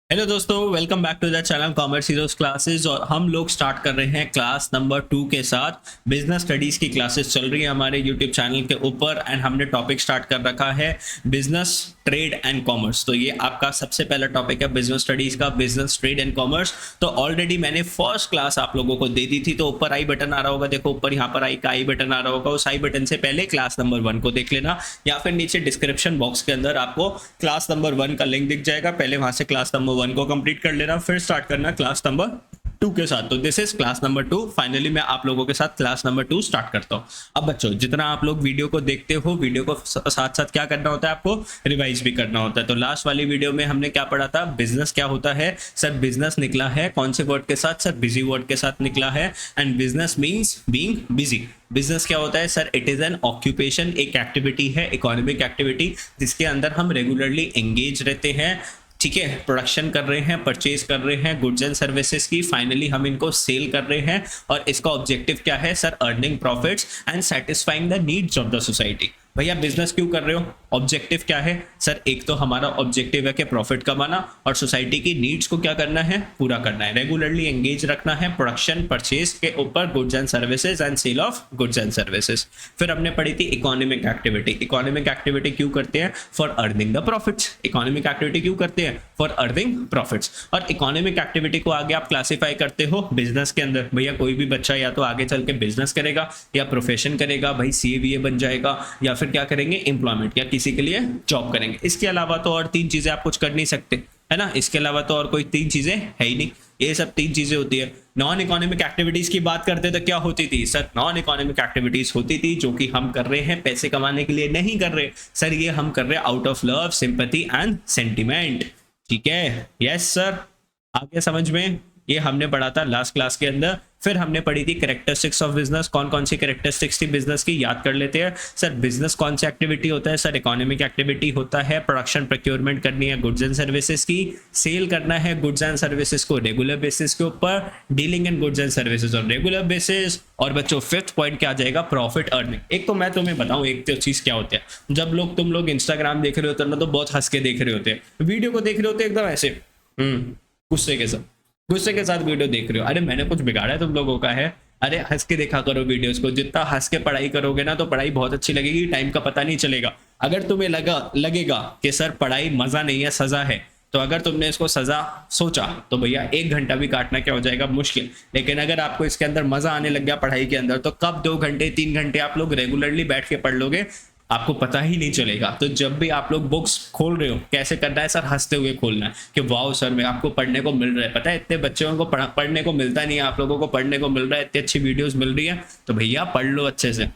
Hello दोस्तों, welcome back to the channel commerce heroes classes. और हम लोग स्टार्ट कर रहे हैं क्लास नंबर 2 के साथ। बिजनेस स्टडीज की क्लासेस चल रही है हमारे यूट्यूब चैनल के ऊपर एंड हमने टॉपिक स्टार्ट कर रखा है बिजनेस ट्रेड एंड कॉमर्स। तो ये आपका सबसे पहला टॉपिक है बिजनेस स्टडीज का, बिजनेस ट्रेड एंड कॉमर्स। तो ऑलरेडी मैंने फर्स्ट क्लास आप लोगों को दे दी थी, तो ऊपर आई बटन आ रहा होगा, देखो ऊपर यहाँ पर आई का आई बटन आ रहा होगा। उस आई बटन से पहले क्लास नंबर 1 को देख लेना, या फिर नीचे डिस्क्रिप्शन बॉक्स के अंदर आपको क्लास नंबर 1 का लिंक दिख जाएगा। पहले वहां से क्लास नंबर 1 को कंप्लीट कर लेना, फिर स्टार्ट करना क्लास नंबर 2 के साथ। तो this is class number 2। Finally मैं आप लोगों के साथ क्लास नंबर 2 स्टार्ट करता हूँ। अब बच्चों, जितना आप लोग वीडियो को देखते हो, वीडियो को साथ साथ क्या करना होता है, आपको रिवाइज भी करना होता है। तो लास्ट वाली वीडियो में हमने क्या पढ़ा था, बिजनेस क्या होता है। सर बिजनेस निकला है कौन से वर्ड के साथ, सर बिजी वर्ड के साथ निकला है। And business means being busy. Business क्या होता है sir, it is an occupation, एक एक्टिविटी है, इकोनॉमिक एक्टिविटी, जिसके अंदर हम रेगुलरली एंगेज रहते हैं। ठीक है, प्रोडक्शन कर रहे हैं, परचेज कर रहे हैं गुड्स एंड सर्विसेज की, फाइनली हम इनको सेल कर रहे हैं। और इसका ऑब्जेक्टिव क्या है sir, earning profits and satisfying the needs of the society. भैया बिजनेस क्यों कर रहे हो, ऑब्जेक्टिव क्या है सर, एक तो हमारा ऑब्जेक्टिव है कि प्रॉफिट कमाना और सोसाइटी की नीड्स को क्या करना है, पूरा करना है, रेगुलरली एंगेज रखना है प्रोडक्शन परचेज के ऊपर, goods and services and sale of goods and services. फिर हमने पढ़ी थी इकोनॉमिक एक्टिविटी। इकोनॉमिक एक्टिविटी क्यों करते हैं, for earning the profits. Economic activity क्यों करते हैं, फॉर अर्निंग प्रॉफिट्स। और इकोनॉमिक एक्टिविटी को आगे आप क्लासीफाई करते हो बिजनेस के अंदर। भैया कोई भी बच्चा या तो आगे चल के बिजनेस करेगा या प्रोफेशन करेगा, भाई सीए बन जाएगा, या फिर क्या करेंगे, एम्प्लॉयमेंट या किसी के लिए जॉब करेंगे। इसके अलावा तो और 3 चीजें आप कुछ कर नहीं सकते, है ना। इसके अलावा तो और कोई 3 चीजें है ही नहीं, ये सब 3 चीजें होती है। नॉन इकोनॉमिक एक्टिविटीज की बात करते तो क्या होती थी सर, नॉन इकोनॉमिक एक्टिविटीज होती थी जो कि हम कर रहे हैं पैसे कमाने के लिए नहीं कर रहे सर, ये हम कर रहे हैं out of love, sympathy and sentiment. ठीक है, यस सर, आगे समझ में। ये हमने पढ़ा था लास्ट क्लास के अंदर। फिर हमने पढ़ी थी कैरेक्टरिस्टिक्स ऑफ बिजनेस। कौन कौन सी कैरेक्टरिस्टिक्स थी बिजनेस की, याद कर लेते हैं। सर बिजनेस कौन सी एक्टिविटी होता है, सर इकोनॉमिक एक्टिविटी होता है। प्रोडक्शन प्रोक्योरमेंट करनी है गुड्स एंड सर्विसेज की, सेल करना है गुड्स एंड सर्विसेज को रेगुलर बेसिस के ऊपर, dealing in goods and services on regular basis. और बच्चों फिफ्थ पॉइंट क्या आ जाएगा, प्रॉफिट अर्निंग। एक तो मैं तुम्हें बताऊं, एक तो चीज क्या होती है, जब तुम लोग इंस्टाग्राम देख रहे होते हो ना, तो बहुत हंस के देख रहे होते हैं, वीडियो को देख रहे होते एकदम ऐसे गुस्से के साथ वीडियो देख रहे हो। अरे मैंने कुछ बिगाड़ा है तुम लोगों का है, अरे हंस के देखा करो वीडियोस को। जितना हंस के पढ़ाई करोगे ना, तो पढ़ाई बहुत अच्छी लगेगी, टाइम का पता नहीं चलेगा। अगर तुम्हें लगेगा कि सर पढ़ाई मजा नहीं है, सजा है, तो अगर तुमने इसको सजा सोचा तो भैया 1 घंटा भी काटना क्या हो जाएगा, मुश्किल। लेकिन अगर आपको इसके अंदर मजा आने लग गया पढ़ाई के अंदर, तो कब 2 घंटे 3 घंटे आप लोग रेगुलरली बैठ के पढ़ लोगे, आपको पता ही नहीं चलेगा। तो जब भी आप लोग बुक्स खोल रहे हो, कैसे करना है सर, हंसते हुए खोलना है कि वाओ सर मैं आपको पढ़ने को मिल रहा है। पता है इतने बच्चों को पढ़ने को मिलता नहीं है, आप लोगों को पढ़ने को मिल रहा है, इतनी अच्छी वीडियोस मिल रही है, तो भैया पढ़ लो अच्छे से।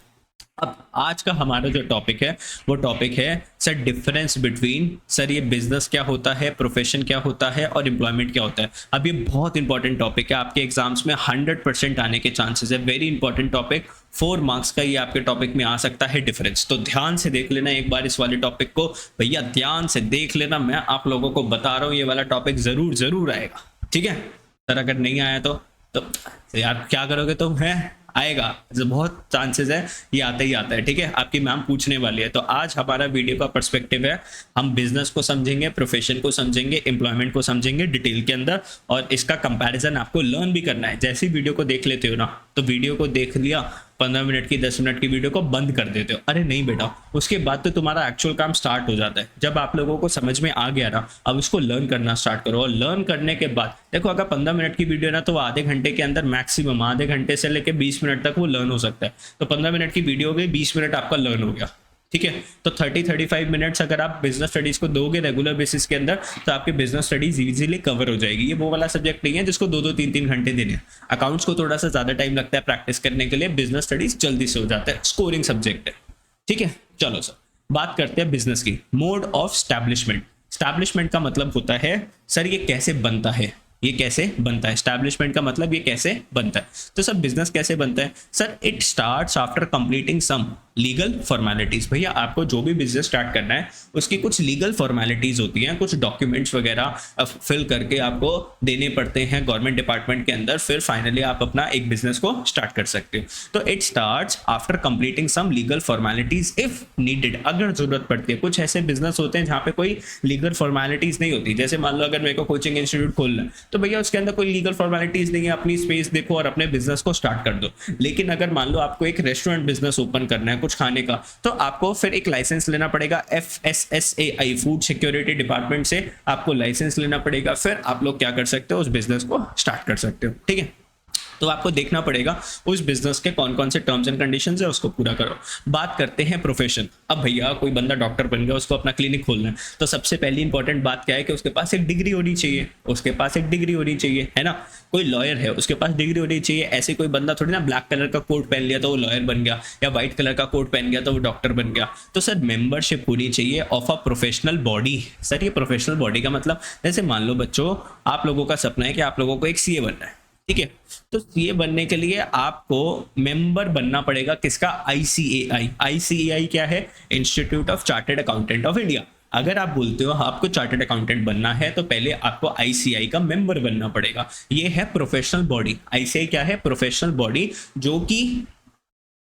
अब आज का हमारा जो टॉपिक है वो टॉपिक है सर डिफरेंस बिटवीन, सर ये बिजनेस क्या होता है, प्रोफेशन क्या होता है और एम्प्लॉयमेंट क्या होता है। अब ये बहुत इंपॉर्टेंट टॉपिक है, आपके एग्जाम्स में 100% आने के चांसेस है। वेरी इंपॉर्टेंट टॉपिक, 4 मार्क्स का ये आपके टॉपिक में आ सकता है डिफरेंस। तो ध्यान से देख लेना एक बार इस वाले टॉपिक को, भैया ध्यान से देख लेना। मैं आप लोगों को बता रहा हूँ ये वाला टॉपिक जरूर जरूर आएगा, ठीक है सर। अगर नहीं आया तो यार क्या करोगे तुम, है आएगा, बहुत चांसेस है ये आता ही आता है, ठीक है। आपकी मैम पूछने वाली है। तो आज हमारा वीडियो का पर्सपेक्टिव है, हम बिजनेस को समझेंगे, प्रोफेशन को समझेंगे, एम्प्लॉयमेंट को समझेंगे डिटेल के अंदर, और इसका कंपैरिजन आपको लर्न भी करना है। जैसे वीडियो को देख लेते हो ना, तो वीडियो को देख लिया, 15 मिनट की 10 मिनट की वीडियो को बंद कर देते हो, अरे नहीं बेटा, उसके बाद तो तुम्हारा एक्चुअल काम स्टार्ट हो जाता है। जब आप लोगों को समझ में आ गया ना, अब उसको लर्न करना स्टार्ट करो। और लर्न करने के बाद देखो, अगर 15 मिनट की वीडियो ना, तो आधे घंटे के अंदर मैक्सिमम, आधे घंटे से लेकर 20 मिनट तक वो लर्न हो सकता है। तो 15 मिनट की वीडियो में 20 मिनट आपका लर्न हो गया, ठीक है। तो 30-35 मिनट्स अगर आप बिजनेस स्टडीज को दोगे रेगुलर बेसिस के अंदर, तो आपकी बिजनेस स्टडीज इजीली कवर हो जाएगी। ये वो वाला सब्जेक्ट नहीं है जिसको 2-2 3-3 घंटे देने हैं। अकाउंट्स को थोड़ा सा ज्यादा टाइम लगता है प्रैक्टिस करने के लिए, बिजनेस स्टडीज जल्दी से हो जाता है, स्कोरिंग सब्जेक्ट है, ठीक है। चलो सर बात करते हैं बिजनेस की। Mode of establishment. स्टैब्लिशमेंट का मतलब होता है सर ये कैसे बनता है, ये कैसे बनता है, एस्टैब्लिशमेंट का मतलब ये कैसे बनता है। तो सर बिजनेस कैसे बनता है sir, it starts after completing some legal formalities. भैया आपको जो भी बिजनेस स्टार्ट करना है उसकी कुछ लीगल फॉर्मेलिटीज होती हैं, कुछ डॉक्यूमेंट्स वगैरह फिल करके आपको देने पड़ते हैं गवर्नमेंट डिपार्टमेंट के अंदर, फिर फाइनली आप अपना एक बिजनेस को स्टार्ट कर सकते हो। तो it starts after completing some legal formalities if needed, अगर जरूरत पड़ती है। कुछ ऐसे बिजनेस होते हैं जहाँ पे कोई लीगल फॉर्मेलिटीज नहीं होती, जैसे मान लो अगर मेरे को कोचिंग इंस्टीट्यूट खोलना है तो भैया उसके अंदर कोई लीगल फॉर्मेलिटीज नहीं है, अपनी स्पेस देखो और अपने बिजनेस को स्टार्ट कर दो। लेकिन अगर मान लो आपको एक रेस्टोरेंट बिजनेस ओपन करना है कुछ खाने का, तो आपको फिर एक लाइसेंस लेना पड़ेगा, FSSAI फूड सिक्योरिटी डिपार्टमेंट से आपको लाइसेंस लेना पड़ेगा, फिर आप लोग क्या कर सकते हो, उस बिजनेस को स्टार्ट कर सकते हो। ठीक है, तो आपको देखना पड़ेगा उस बिजनेस के कौन कौन से टर्म्स एंड कंडीशंस है, उसको पूरा करो। बात करते हैं प्रोफेशन। अब भैया कोई बंदा डॉक्टर बन गया, उसको अपना क्लिनिक खोलना है, तो सबसे पहली इंपॉर्टेंट बात क्या है कि उसके पास एक डिग्री होनी चाहिए, उसके पास एक डिग्री होनी चाहिए, है ना। कोई लॉयर है, उसके पास डिग्री होनी चाहिए। ऐसे कोई बंदा थोड़ी ना ब्लैक कलर का कोट पहन लिया तो वो लॉयर बन गया, या व्हाइट कलर का कोट पहन गया तो वो डॉक्टर बन गया। तो सर मेंबरशिप होनी चाहिए of a professional body. Sir ये प्रोफेशनल बॉडी का मतलब, जैसे मान लो बच्चों आप लोगों का सपना है कि आप लोगों को एक सीए बनना है, ठीक है, तो सीए बनने के लिए आपको मेंबर बनना पड़ेगा किसका, ICAI। ICAI क्या है, institute of chartered accountant of India. अगर आप बोलते हो आपको चार्टर्ड अकाउंटेंट बनना है तो पहले आपको ICAI का मेंबर बनना पड़ेगा। ये है प्रोफेशनल बॉडी। ICAI क्या है, प्रोफेशनल बॉडी जो कि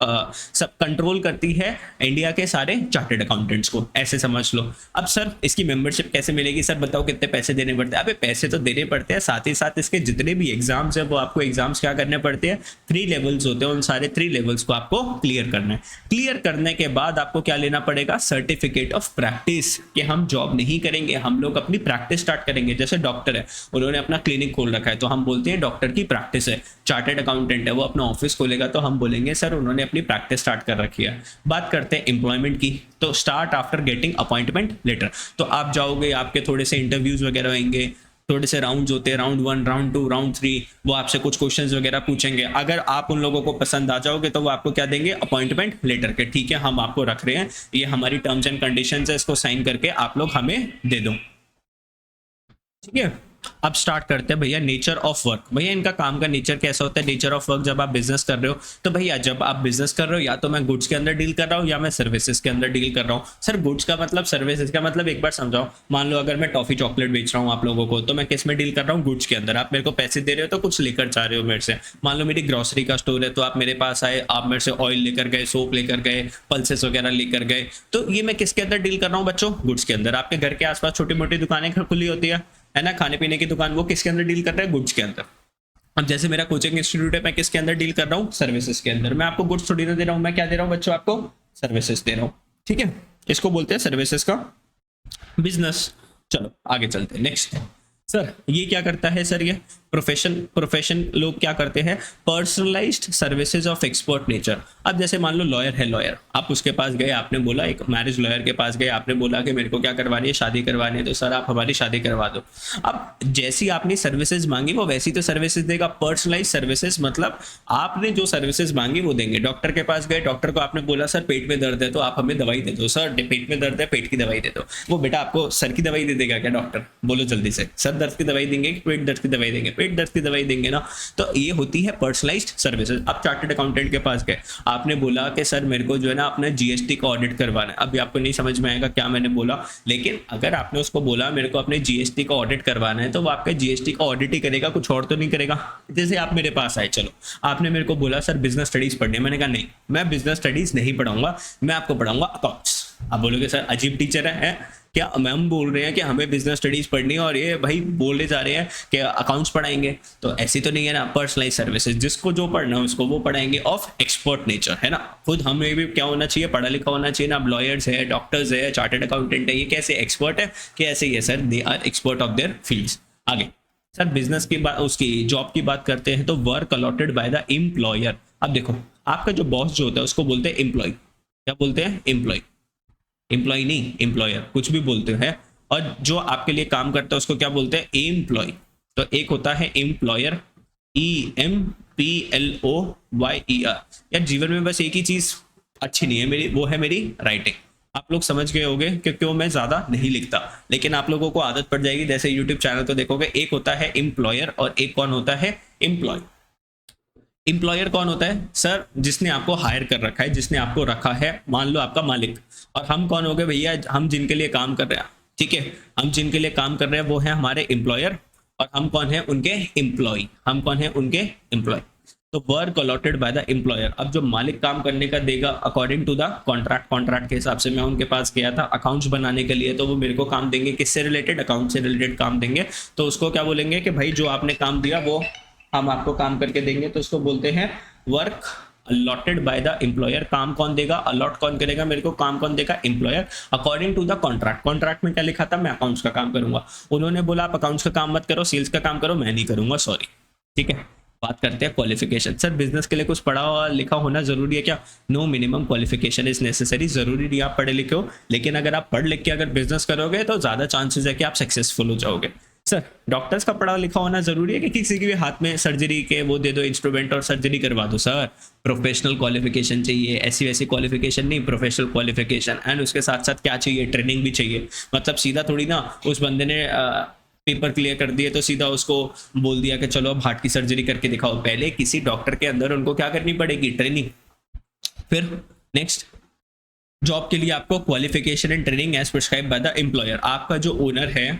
सब कंट्रोल करती है इंडिया के सारे चार्टर्ड अकाउंटेंट्स को, ऐसे समझ लो। अब सर इसकी मेंबरशिप कैसे मिलेगी, सर बताओ कितने पैसे देने पड़ते हैं। अबे पैसे तो देने पड़ते हैं, साथ ही साथ इसके जितने भी एग्जाम्स है वो आपको एग्जाम्स क्या करने पड़ते हैं, 3 लेवल्स होते हैं, उन सारे 3 लेवल्स को आपको क्लियर करना है। क्लियर करने के बाद आपको क्या लेना पड़ेगा, सर्टिफिकेट ऑफ प्रैक्टिस, कि हम जॉब नहीं करेंगे, हम लोग अपनी प्रैक्टिस स्टार्ट करेंगे। जैसे डॉक्टर है, उन्होंने अपना क्लिनिक खोल रखा है तो हम बोलते हैं डॉक्टर की प्रैक्टिस है। चार्टर्ड अकाउंटेंट है, वो अपना ऑफिस खोलेगा तो हम बोलेंगे सर उन्होंने अपनी प्रैक्टिस स्टार्ट कर रखी है। बात करते हैं एम्प्लॉयमेंट की, तो start after getting appointment letter. तो आप जाओगे, आपके थोड़े से इंटरव्यूज वगैरह होंगे, थोड़े से राउंड्स होते हैं, राउंड 1, राउंड 2, राउंड 3, वो आपसे कुछ क्वेश्चंस वगैरह पूछेंगे। अगर आप उन लोगों को पसंद आ जाओगे तो वो आपको क्या देंगे, अपॉइंटमेंट लेटर के, ठीक है हम आपको रख रहे हैं, ये हमारी टर्म्स एंड कंडीशंस है, इसको साइन करके आप लोग हमें दे दो। ठीक है, अब स्टार्ट करते हैं भैया नेचर ऑफ वर्क। भैया इनका काम का नेचर कैसा होता है, नेचर ऑफ वर्क जब आप बिजनेस कर रहे हो, तो भैया जब आप बिजनेस कर रहे हो या तो मैं गुड्स के अंदर डील कर रहा हूँ या मैं सर्विसेज के अंदर डील कर रहा हूँ। सर गुड्स का मतलब, सर्विसेज का मतलब एक बार समझाओ। मान लो अगर मैं टॉफी चॉकलेट बेच रहा हूँ आप लोगों को, तो मैं किस में डील कर रहा हूँ, गुड्स के अंदर। आप मेरे को पैसे दे रहे हो तो कुछ लेकर चाह रहे हो मेरे से। मान लो मेरी ग्रोसरी का स्टोर है तो आप मेरे पास आए, आप मेरे से ऑयल लेकर गए, सोप लेकर गए, पल्सेस वगैरह लेकर गए, तो ये मैं किसके अंदर डील कर रहा हूँ बच्चों, गुड्स के अंदर। आपके घर के आसपास छोटी मोटी दुकानें खुली होती है ना, खाने पीने की दुकान, वो किसके अंदर डील कर रहा है, गुड्स के अंदर। अब जैसे मेरा कोचिंग इंस्टीट्यूट है, मैं किसके अंदर डील कर रहा हूँ, सर्विसेज के अंदर। मैं आपको गुड्स थोड़ी ना दे रहा हूँ, मैं क्या दे रहा हूँ बच्चों, आपको सर्विसेज दे रहा हूँ। ठीक है, इसको बोलते हैं सर्विसेज का बिजनेस। चलो आगे चलते हैं नेक्स्ट। सर ये क्या करता है, सर ये प्रोफेशन लोग क्या करते हैं, personalised services of expert nature. अब जैसे मान लो लॉयर है, लॉयर आप उसके पास गए, आपने बोला, एक मैरिज लॉयर के पास गए, आपने बोला कि मेरे को क्या करवानी है, शादी करवानी है, तो सर आप हमारी शादी करवा दो। अब जैसी आपने सर्विसेज मांगी वो वैसी तो सर्विसेज देगा। पर्सनलाइज सर्विसेज मतलब आपने जो सर्विसेज मांगी वो देंगे। डॉक्टर के पास गए, डॉक्टर को आपने बोला सर पेट में दर्द है तो आप हमें दवाई दे दो, सर पेट में दर्द है पेट की दवाई दे दो। वो बेटा आपको सर की दवाई दे देगा क्या डॉक्टर, बोलो जल्दी से, सर दर्द की दवाई देंगे कि पेट दर्द की दवाई देंगे, पेट दर्द की दवाई देंगे ना। तो ये होती है पर्सनलाइज्ड सर्विसेज। आप चार्टर्ड अकाउंटेंट के पास गए, आपने बोला कि सर मेरे को जो है ना अपना जीएसटी का ऑडिट करवाना है। अभी आपको नहीं समझ में आएगा क्या मैंने बोला, लेकिन अगर आपने उसको बोला मेरे को अपने जीएसटी का ऑडिट करवाना है, तो वो आपका जीएसटी का ऑडिट ही करेगा, कुछ और तो नहीं करेगा। जैसे आप मेरे पास आए, चलो आपने मेरे को बोला सर बिजनेस स्टडीज पढ़नी है, मैंने कहा नहीं मैं बिजनेस स्टडीज नहीं पढ़ाऊंगा, मैं आपको पढ़ाऊंगा अकाउंट्स। आप बोलोगे सर अजीब टीचर है क्या, मैम बोल रहे हैं कि हमें बिजनेस स्टडीज पढ़नी है और ये भाई बोले जा रहे हैं कि अकाउंट्स पढ़ाएंगे, तो ऐसी तो नहीं है ना। पर्सनलाइज सर्विसेज, जिसको जो पढ़ना है उसको वो पढ़ाएंगे, ऑफ एक्सपर्ट नेचर, है ना। खुद हमें भी क्या होना चाहिए, पढ़ा लिखा होना चाहिए ना। अब लॉयर्स है, डॉक्टर्स है, चार्टर्ड अकाउंटेंट है, ये कैसे एक्सपर्ट है, कि ऐसे ही है sir, they are expert of their fields. आगे सर बिजनेस की बात, उसकी जॉब की बात करते हैं, तो work allotted by the employer. अब देखो आपका जो बॉस जो होता है उसको बोलते हैं एम्प्लॉय। क्या बोलते हैं, एम्प्लॉय। एम्प्लॉय नहीं एम्प्लॉयर, कुछ भी बोलते हैं। और जो आपके लिए काम करता है उसको क्या बोलते हैं, एम्प्लॉय। तो एक होता है एम्प्लॉयर, EMPLOYER। यार जीवन में बस एक ही चीज अच्छी नहीं है मेरी, वो है मेरी राइटिंग। आप लोग समझ गए होंगे कि क्यों मैं ज़्यादा नहीं लिखता, लेकिन आप लोगों को आदत पड़ जाएगी। जैसे यूट्यूब चैनल को देखोगे, एक होता है एम्प्लॉयर और एक कौन होता है, एम्प्लॉय। एम्प्लॉयर कौन होता है सर, जिसने आपको हायर कर रखा है, जिसने आपको रखा है, मान लो आपका मालिक। और हम कौन हो गए भैया, हम जिनके लिए काम कर रहे हैं, ठीक है, हम जिनके लिए काम कर रहे हैं वो है हमारे एम्प्लॉयर, और हम कौन है, उनके एम्प्लॉय। हम कौन है, उनके एम्प्लॉय। तो work allotted by the employer. अब जो मालिक काम करने का देगा according to the contract, contract के हिसाब से मैं उनके पास गया था अकाउंट्स बनाने के लिए, तो वो मेरे को काम देंगे किससे रिलेटेड, अकाउंट से रिलेटेड काम देंगे। तो उसको क्या बोलेंगे कि भाई जो आपने काम दिया वो हम आपको काम करके देंगे, तो उसको बोलते हैं work allotted by the employer. काम कौन देगा, अलॉट कौन करेगा मेरे को, काम कौन देगा, employer, according to the contract. Contract में क्या लिखा था, मैं अकाउंट्स का काम करूंगा। उन्होंने बोला आप अकाउंट्स का काम मत करो, सेल्स का काम करो, मैं नहीं करूंगा, सॉरी, ठीक है। बात करते हैं क्वालिफिकेशन। सर बिजनेस के लिए कुछ पढ़ा हुआ लिखा होना जरूरी है क्या? No, minimum qualification is necessary. जरूरी नहीं आप पढ़े लिखे हो, लेकिन अगर आप पढ़ लिख के अगर बिजनेस करोगे तो ज्यादा चांसेस है कि आप सक्सेसफुल हो जाओगे। सर डॉक्टर्स का पढ़ा लिखा होना जरूरी है कि किसी के भी हाथ में सर्जरी के वो दे दो इंस्ट्रूमेंट और सर्जरी करवा दो? सर प्रोफेशनल क्वालिफिकेशन चाहिए, ऐसी वैसी क्वालिफिकेशन नहीं, प्रोफेशनल क्वालिफिकेशन। एंड उसके साथ साथ क्या चाहिए, ट्रेनिंग भी चाहिए। मतलब सीधा थोड़ी ना उस बंदे ने पेपर क्लियर कर दिए तो सीधा उसको बोल दिया कि चलो अब हार्ट की सर्जरी करके दिखाओ। पहले किसी डॉक्टर के अंदर उनको क्या करनी पड़ेगी, ट्रेनिंग। फिर नेक्स्ट, जॉब के लिए आपको qualification and training as prescribe by the employer. आपका जो ओनर है,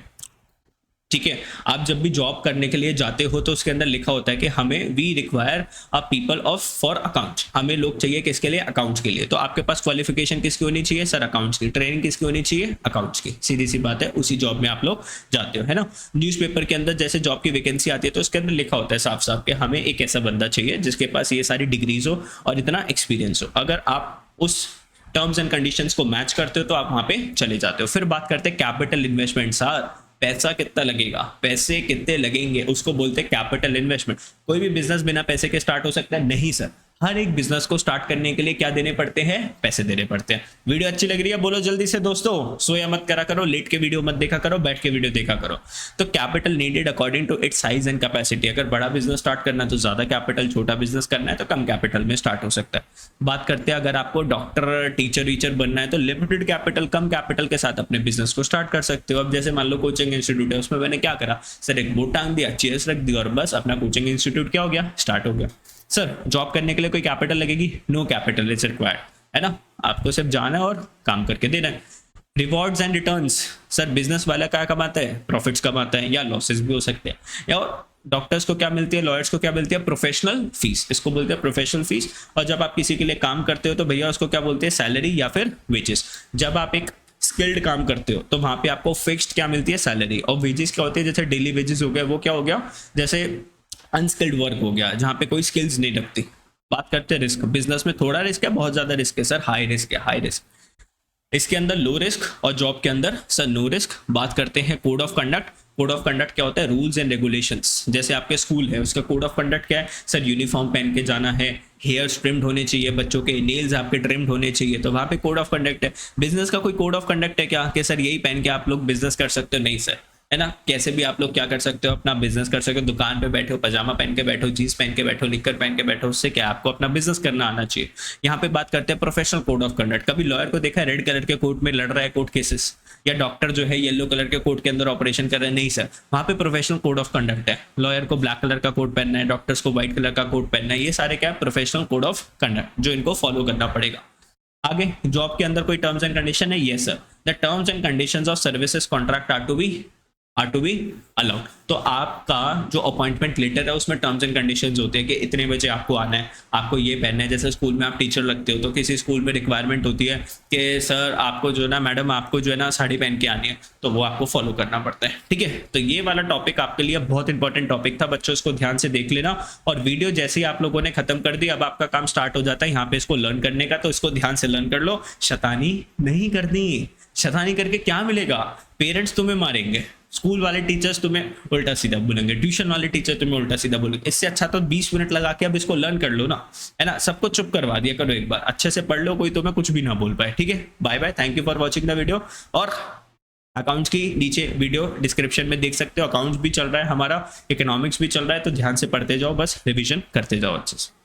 ठीक है, आप जब भी जॉब करने के लिए जाते हो तो उसके अंदर लिखा होता है कि हमें we require a people of for accounts. हमें लोग चाहिए किसके लिए, अकाउंट्स के लिए। तो आपके पास क्वालिफिकेशन किसकी होनी चाहिए सर, अकाउंट्स की। ट्रेनिंग किसकी होनी चाहिए, अकाउंट्स की। सीधी सी बात है, उसी जॉब में आप लोग जाते हो, है ना। न्यूज़पेपर के अंदर जैसे जॉब की वैकेंसी आती है तो उसके अंदर लिखा होता है साफ साफ कि हमें एक ऐसा बंदा चाहिए जिसके पास ये सारी डिग्रीज हो और इतना एक्सपीरियंस हो। अगर आप उस टर्म्स एंड कंडीशंस को मैच करते हो तो आप वहां पे चले जाते हो। फिर बात करते हैं कैपिटल इन्वेस्टमेंट। सर पैसा कितना लगेगा, पैसे कितने लगेंगे, उसको बोलते हैं कैपिटल इन्वेस्टमेंट। कोई भी बिजनेस बिना पैसे के स्टार्ट हो सकता है? नहीं सर, हर एक बिजनेस को स्टार्ट करने के लिए क्या देने पड़ते हैं, पैसे देने पड़ते हैं। वीडियो अच्छी लग रही है बोलो जल्दी से दोस्तों, सोया मत करा करो, लेट के वीडियो मत देखा करो, बैठ के वीडियो देखा करो। तो capital needed according to its size and capacity. अगर बड़ा बिजनेस स्टार्ट करना है तो ज्यादा कैपिटल, छोटा बिजनेस करना है तो कम कैपिटल में स्टार्ट हो सकता है। बात करते हैं अगर आपको डॉक्टर टीचर वीचर बनना है तो लिमिटेड कैपिटल, कम कैपिटल के साथ अपने बिजनेस को स्टार्ट कर सकते हो। अब जैसे मान लो कोचिंग इंस्टीट्यूट है, उसमें मैंने क्या करा सर, एक बोर्ड टांग दिया, चेयर्स रख दी और बस अपना कोचिंग इंस्टीट्यूट क्या हो गया, स्टार्ट हो गया। सर जॉब करने के लिए कोई कैपिटल लगेगी? नो कैपिटल इज रिक्वायर्ड, है ना। आपको सिर्फ जाना है और काम करके देना है। Rewards and returns. Sir business वाला क्या कमाता है, प्रॉफिट्स कमाता है, या लॉसेस भी हो सकते हैं। या डॉक्टर्स को क्या मिलती है, लॉयर्स को क्या मिलती है, प्रोफेशनल फीस, इसको बोलते हैं प्रोफेशनल फीस। और जब आप किसी के लिए काम करते हो तो भैया उसको क्या बोलते हैं, सैलरी या फिर वेजेस। जब आप एक स्किल्ड काम करते हो तो वहां पे आपको फिक्स्ड क्या मिलती है, सैलरी। और वेजेस क्या होते हैं, जैसे डेली वेजेस हो गया, वो क्या हो गया, जैसे अनस्किल्ड वर्क हो गया जहां पे कोई स्किल्स नहीं रखती। बात करते हैं रिस्क। बिजनेस में थोड़ा रिस्क है, बहुत ज्यादा रिस्क है सर, हाई रिस्क है, हाई रिस्क। इसके अंदर लो रिस्क और जॉब के अंदर सर नो रिस्क। बात करते हैं code of conduct. Code of conduct क्या होता है, रूल्स एंड रेगुलेशंस। जैसे आपके स्कूल है उसका कोड ऑफ कंडक्ट क्या है सर, यूनिफॉर्म पहन के जाना है, हेयर्स ट्रिम्ड होने चाहिए, बच्चों के नेल्स आपके ट्रिम्ड होने चाहिए, तो वहां पे कोड ऑफ कंडक्ट है। बिजनेस का कोई कोड ऑफ कंडक्ट है क्या कि सर यही पहन के आप लोग बिजनेस कर सकते हो? नहीं सर, है ना। कैसे भी आप लोग क्या कर सकते हो, अपना बिजनेस कर सकते हो। दुकान पे बैठो, पजामा पहन के बैठो, जीन्स पहन के बैठो, निक्कर पहन के बैठो, उससे क्या आपको अपना बिजनेस करना आना चाहिए। यहाँ पे बात करते हैं प्रोफेशनल कोड ऑफ कंडक्ट। कभी लॉयर को देखा है रेड कलर के कोट में लड़ रहा है कोर्ट केसेस, या डॉक्टर जो है येलो कलर के कोट के अंदर ऑपरेशन कर रहे हैं? नहीं सर, वहां पे प्रोफेशनल कोड ऑफ कंडक्ट है। लॉयर को ब्लैक कलर का कोट पहनना है, डॉक्टर्स को व्हाइट कलर का कोट पहनना है, ये सारे क्या है, प्रोफेशनल कोड ऑफ कंडक्ट जो इनको फॉलो करना पड़ेगा। आगे जॉब के अंदर कोई टर्म्स एंड कंडीशन है? Yes sir, the terms and conditions of services contract are to be allowed. तो आपका जो अपॉइंटमेंट लेटर है उसमें टर्म्स एंड कंडीशंस होते हैं कि इतने बजे आपको आना है, आपको ये पहनना है। जैसे स्कूल में आप टीचर लगते हो तो किसी स्कूल में रिक्वायरमेंट होती है कि सर आपको जो है ना, मैडम आपको जो है ना साड़ी पहन के आनी है, तो वो आपको फॉलो करना पड़ता है, ठीक है। तो ये वाला टॉपिक आपके लिए बहुत इंपॉर्टेंट टॉपिक था बच्चों, इसको ध्यान से देख लेना। और वीडियो जैसे ही आप लोगों ने खत्म कर दी, अब आपका काम स्टार्ट हो जाता है यहाँ पे इसको लर्न करने का, तो इसको ध्यान से लर्न कर लो। शैतानी नहीं करनी, शैतानी करके क्या मिलेगा, पेरेंट्स तुम्हें मारेंगे, स्कूल वाले टीचर्स तुम्हें उल्टा सीधा बोलेंगे, ट्यूशन वाले टीचर तुम्हें उल्टा सीधा बोलेंगे। इससे अच्छा तो 20 मिनट लगा के अब इसको लर्न कर लो ना, है ना। सबको चुप करवा दिया करो, एक बार अच्छे से पढ़ लो, कोई तुम्हें कुछ भी ना बोल पाए, ठीक है। Bye bye, thank you for watching the video. और अकाउंट्स की नीचे वीडियो डिस्क्रिप्शन में देख सकते हो, अकाउंट्स भी चल रहा है हमारा, इकोनॉमिक्स भी चल रहा है, तो ध्यान से पढ़ते जाओ, बस रिविजन करते जाओ अच्छे से।